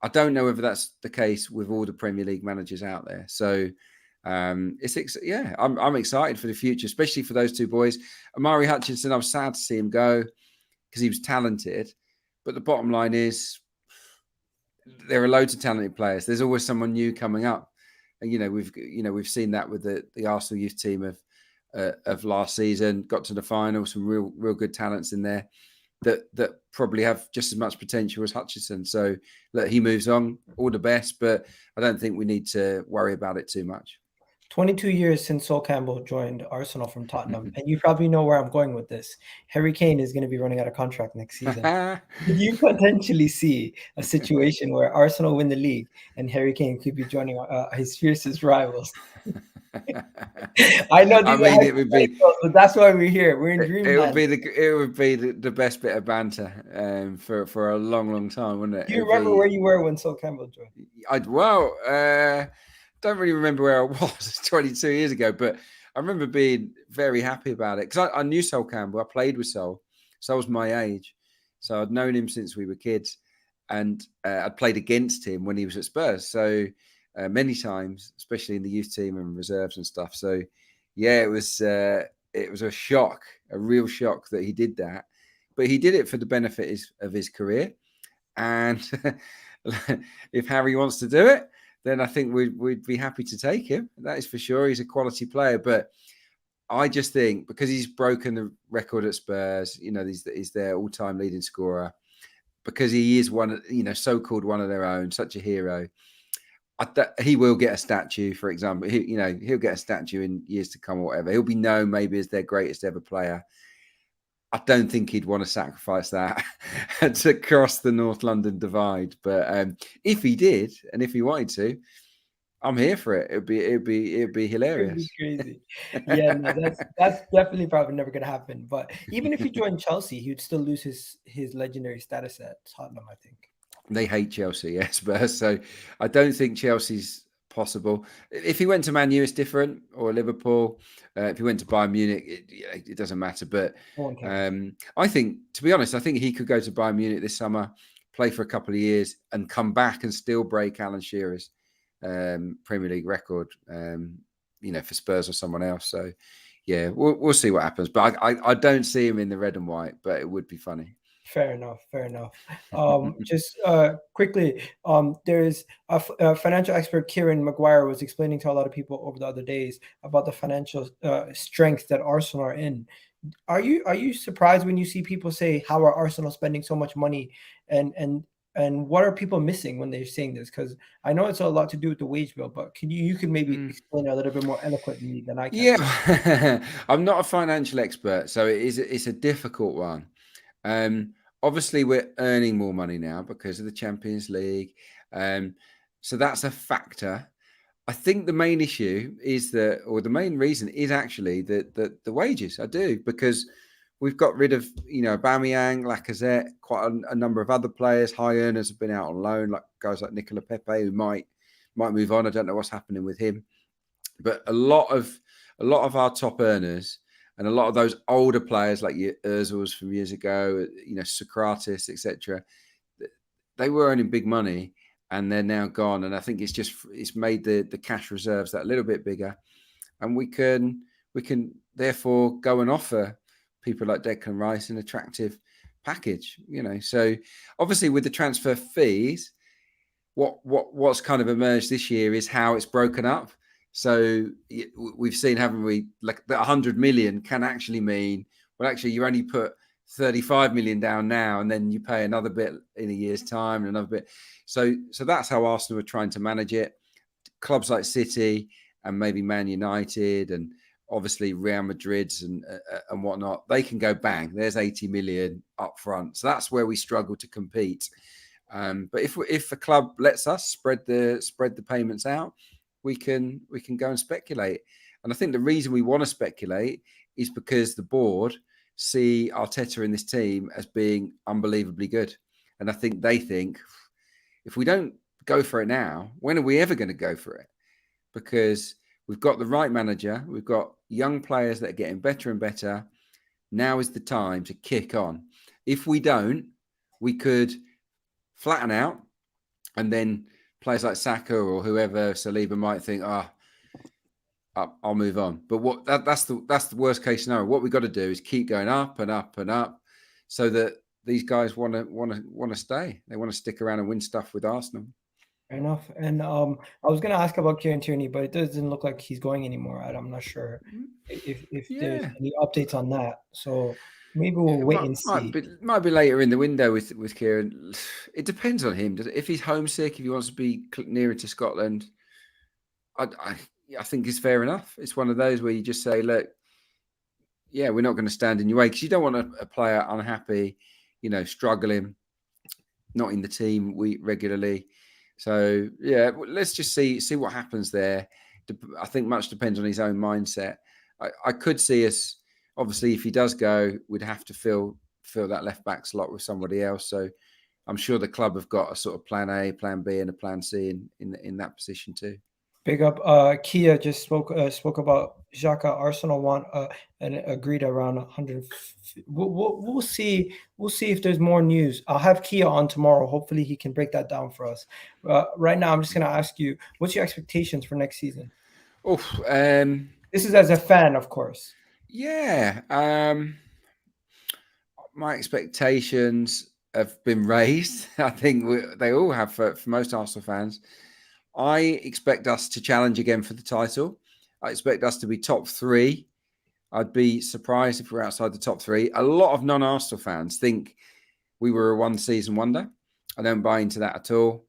I don't know whether that's the case with all the Premier League managers out there. So I'm excited for the future, especially for those two boys. Omari Hutchinson, I was sad to see him go because he was talented. But the bottom line is there are loads of talented players. There's always someone new coming up. And we've seen that with the Arsenal youth team of last season. Got to the final, some real good talents in there that probably have just as much potential as Hutchinson. So look, he moves on, all the best, but I don't think we need to worry about it too much. 22 years since Sol Campbell joined Arsenal from Tottenham, and you probably know where I'm going with this. Harry Kane is going to be running out of contract next season. Could you potentially see a situation where Arsenal win the league and Harry Kane could be joining his fiercest rivals? I know. It would be. But that's why we're here. We're in dreamland. It would be the best bit of banter for a long time, wouldn't it? Do you remember where you were when Sol Campbell joined? Don't really remember where I was 22 years ago, but I remember being very happy about it because I knew Sol Campbell. I played with Sol. Sol's my age, so I'd known him since we were kids, and I'd played against him when he was at Spurs. So many times, especially in the youth team and reserves and stuff. So yeah, it was a shock, a real shock that he did that, but he did it for the benefit of his career. And if Harry wants to do it, then I think we'd be happy to take him. That is for sure. He's a quality player, but I just think because he's broken the record at Spurs, he's their all-time leading scorer, because he is so-called one of their own, such a hero. He will get a statue, for example. He'll get a statue in years to come or whatever. He'll be known maybe as their greatest ever player. I don't think he'd want to sacrifice that to cross the North London divide. But if he did, and if he wanted to, I'm here for it. It'd be hilarious. It'd be crazy. Yeah, no, that's definitely probably never gonna happen. But even if he joined Chelsea, he would still lose his legendary status at Tottenham, I think. They hate Chelsea, yes, but so I don't think Chelsea's possible. If he went to Man U, it's different, or Liverpool. If he went to Bayern Munich, it doesn't matter. But I think, to be honest, I think he could go to Bayern Munich this summer, play for a couple of years, and come back and still break Alan Shearer's Premier League record, for Spurs or someone else. So, yeah, we'll see what happens. But I don't see him in the red and white, but it would be funny. Fair enough. Just quickly, there's a financial expert, Kieran Maguire, was explaining to a lot of people over the other days about the financial strength that Arsenal are in. Are you surprised when you see people say, how are Arsenal spending so much money? And And what are people missing when they're saying this? Because I know it's a lot to do with the wage bill, but you could maybe explain it a little bit more eloquently than I can. Yeah, I'm not a financial expert, so it's a difficult one. Obviously, we're earning more money now because of the Champions League, so that's a factor. I think the main issue is the main reason is actually the wages. I do, because we've got rid of, Aubameyang, Lacazette, quite a number of other players. High earners have been out on loan, like guys like Nicola Pepe, who might move on. I don't know what's happening with him, but a lot of our top earners and a lot of those older players like your Ozils from years ago, Socrates, etc. They were earning big money, and they're now gone. And I think it's made the cash reserves that little bit bigger, and we can therefore go and offer people like Declan Rice an attractive package. So obviously with the transfer fees, what's kind of emerged this year is how it's broken up. So we've seen, haven't we, like that 100 million can actually mean, well, actually you only put 35 million down now, and then you pay another bit in a year's time and another bit. So that's how Arsenal are trying to manage it. Clubs like City and maybe Man United and obviously Real Madrid's and whatnot, they can go bang, there's 80 million up front. So that's where we struggle to compete. But if a club lets us spread the payments out, we can go and speculate. And I think the reason we want to speculate is because the board see Arteta in this team as being unbelievably good. And I think they think, if we don't go for it now, when are we ever going to go for it? Because we've got the right manager, we've got young players that are getting better and better. Now is the time to kick on. If we don't, we could flatten out, and then players like Saka or whoever, Saliba, might think, I'll move on. But that's the worst case scenario. What we've got to do is keep going up and up and up, so that these guys want to stay. They want to stick around and win stuff with Arsenal. Fair enough. And I was going to ask about Kieran Tierney, but it doesn't look like he's going anymore. I'm not sure if there's any updates on that. So maybe we'll wait and see. Might be later in the window with Kieran. It depends on him. If he's homesick, if he wants to be nearer to Scotland, I think it's fair enough. It's one of those where you just say, look, yeah, we're not going to stand in your way, because you don't want a player unhappy, struggling, not in the team regularly. So yeah, let's just see what happens there. I think much depends on his own mindset. I could see us, obviously, if he does go, we'd have to fill that left back slot with somebody else. So I'm sure the club have got a sort of plan A, plan B, and a plan C in that position too. Big up. Kia just spoke about Xhaka. Arsenal want and agreed around 100. We'll see. We'll see if there's more news. I'll have Kia on tomorrow. Hopefully he can break that down for us. Right now, I'm just going to ask you, what's your expectations for next season? This is as a fan, of course. Yeah. My expectations have been raised. I think they all have for most Arsenal fans. I expect us to challenge again for the title. I expect us to be top 3. I'd be surprised if we're outside the top 3. A lot of non-Arsenal fans think we were a one-season wonder. I don't buy into that at all.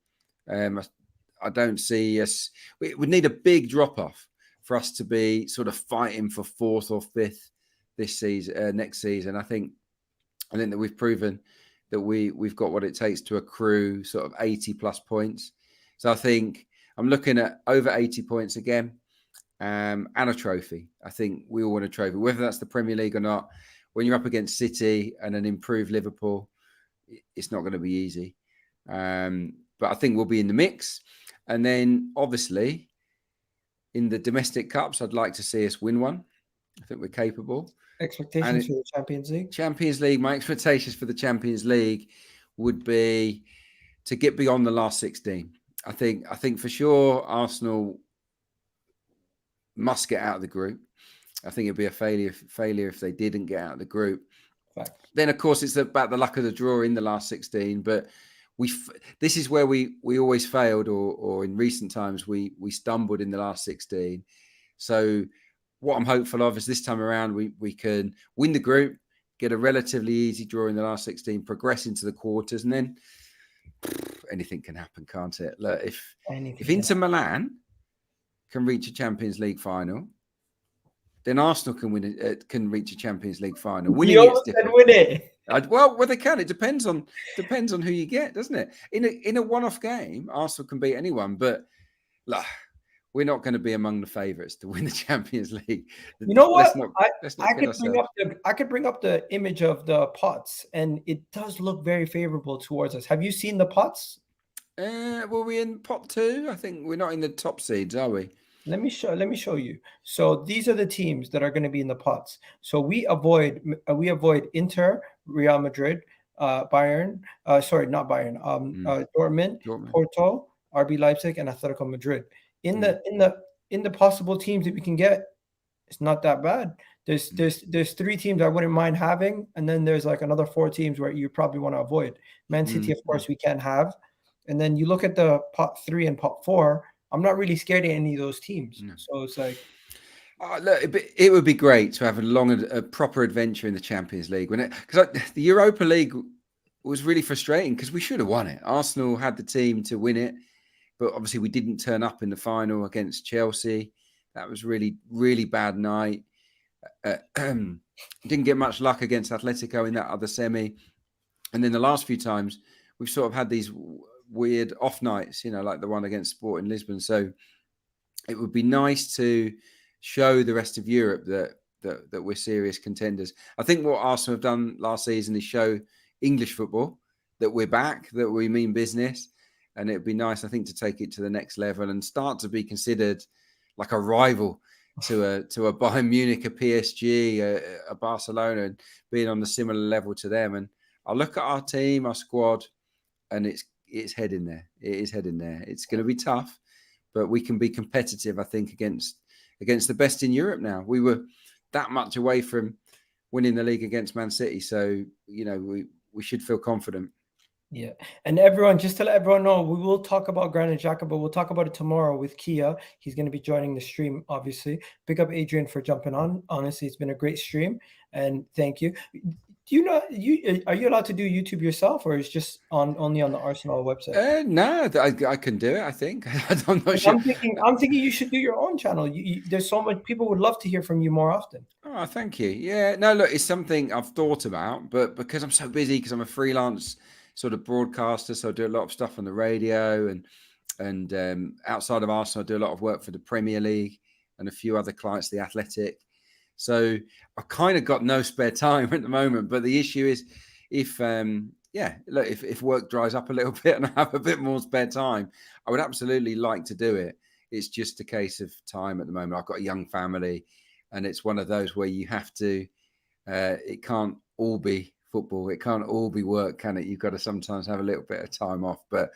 I don't see us. We would need a big drop-off for us to be sort of fighting for 4th or 5th this season, next season. I think that we've proven that we've got what it takes to accrue sort of 80 plus points. So I think I'm looking at over 80 points again, and a trophy. I think we all want a trophy, whether that's the Premier League or not. When you're up against City and an improved Liverpool, it's not going to be easy. But I think we'll be in the mix. And then obviously in the domestic cups, I'd like to see us win one. I think we're capable. Expectations for the Champions League? Champions League, my expectations for the Champions League would be to get beyond the last 16. I think for sure Arsenal must get out of the group. I think it'd be a failure if they didn't get out of the group. Fact. Then, of course, it's about the luck of the draw in the last 16. But this is where we always failed, or in recent times we stumbled in the last 16. So what I'm hopeful of is this time around we can win the group, get a relatively easy draw in the last 16, progress into the quarters, and then anything can happen, can't it? Look, if Anything Inter Milan can reach a Champions League final, then Arsenal can reach a Champions League final. Winning it's different. Win it. Well, they can. It depends on who you get, doesn't it? In a one-off game, Arsenal can beat anyone, but look, we're not going to be among the favourites to win the Champions League. You know what? I could bring up the image of the pots, and it does look very favourable towards us. Have you seen the pots? Were we in pot 2? I think we're not in the top seeds, are we? Let me show you. So these are the teams that are going to be in the pots. So we avoid Inter, Real Madrid, Bayern. Sorry, not Bayern. Dortmund, Porto, RB Leipzig, and Atletico Madrid. In the possible teams that we can get, it's not that bad. There's 3 teams I wouldn't mind having, and then there's like another 4 teams where you probably want to avoid. Man City, of course, we can't have. And then you look at the pot 3 and pot 4. I'm not really scared of any of those teams. No. So it's like, look, it would be great to have a proper adventure in the Champions League. Because the Europa League was really frustrating because we should have won it. Arsenal had the team to win it, but obviously we didn't turn up in the final against Chelsea. That was really, really bad night. Didn't get much luck against Atletico in that other semi. And then the last few times, we've sort of had these weird off nights, like the one against Sporting Lisbon. So it would be nice to show the rest of Europe that we're serious contenders. I think what Arsenal have done last season is show English football that we're back, that we mean business. And it'd be nice, I think, to take it to the next level and start to be considered like a rival to a Bayern Munich, a PSG, a Barcelona, and being on the similar level to them. And I look at our team, our squad, and it's heading there. It is heading there. It's going to be tough, but we can be competitive, I think, against the best in Europe now. We were that much away from winning the league against Man City. So, we should feel confident. Yeah. And everyone, just to let everyone know, we will talk about Granit Xhaka, but we'll talk about it tomorrow with Kia. He's going to be joining the stream, obviously. Big up Adrian for jumping on. Honestly, it's been a great stream. And thank you. Do you know, are you allowed to do YouTube yourself, or is it just only on the Arsenal website? No, I can do it, I think. I'm not sure. I'm thinking you should do your own channel. There's so much, people would love to hear from you more often. Oh, thank you. Yeah, no, look, it's something I've thought about, but because I'm so busy, because I'm a freelance sort of broadcaster, so I do a lot of stuff on the radio and outside of Arsenal, I do a lot of work for the Premier League and a few other clients, The Athletic. So I kind of got no spare time at the moment. But the issue is if work dries up a little bit and I have a bit more spare time, I would absolutely like to do it. It's just a case of time at the moment. I've got a young family, and it's one of those where you have to, it can't all be football. It can't all be work, can it? You've got to sometimes have a little bit of time off, but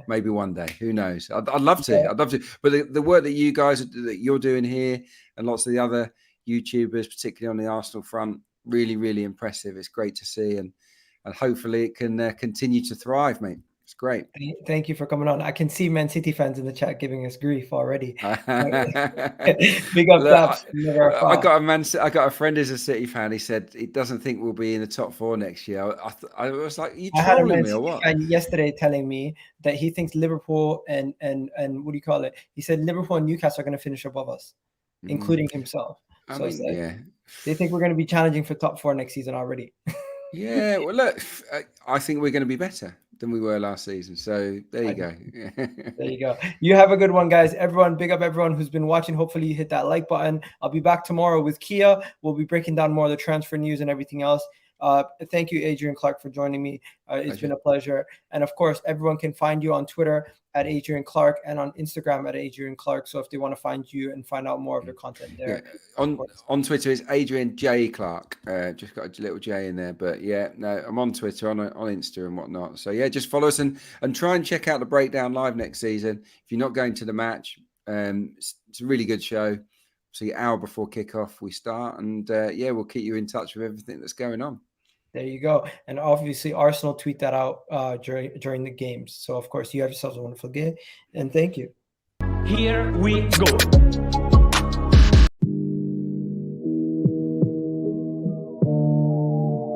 maybe one day, who knows? I'd love to. Yeah. I'd love to. But the work that you're doing here, and lots of the other YouTubers, particularly on the Arsenal front, really, really impressive. It's great to see, and hopefully it can continue to thrive, mate. It's great. Thank you for coming on. I can see Man City fans in the chat giving us grief already. Big up, Flaps. I got a friend who's a City fan. He said he doesn't think we'll be in the top 4 next year. I was like, are you trolling me or what? And yesterday telling me that he thinks Liverpool and what do you call it? He said Liverpool and Newcastle are going to finish above us, including himself. So they think we're going to be challenging for top 4 next season already. Yeah, well, look, I think we're going to be better than we were last season. So there you go. There you go. You have a good one, guys. Everyone, big up everyone who's been watching. Hopefully you hit that like button. I'll be back tomorrow with Kia. We'll be breaking down more of the transfer news and everything else. Thank you, Adrian Clarke, for joining me. It's been a pleasure. And of course, everyone can find you on Twitter at Adrian Clarke and on Instagram at Adrian Clarke. So if they want to find you and find out more of your content there. Yeah. On Twitter is Adrian J. Clarke. Just got a little J in there. But yeah, no, I'm on Twitter, on Insta and whatnot. So yeah, just follow us and try and check out the Breakdown live next season. If you're not going to the match, it's a really good show. So an hour before kickoff we start. And we'll keep you in touch with everything that's going on. There you go. And obviously, Arsenal tweet that out during the games. So, of course, you have yourselves a wonderful day. And thank you. Here we go.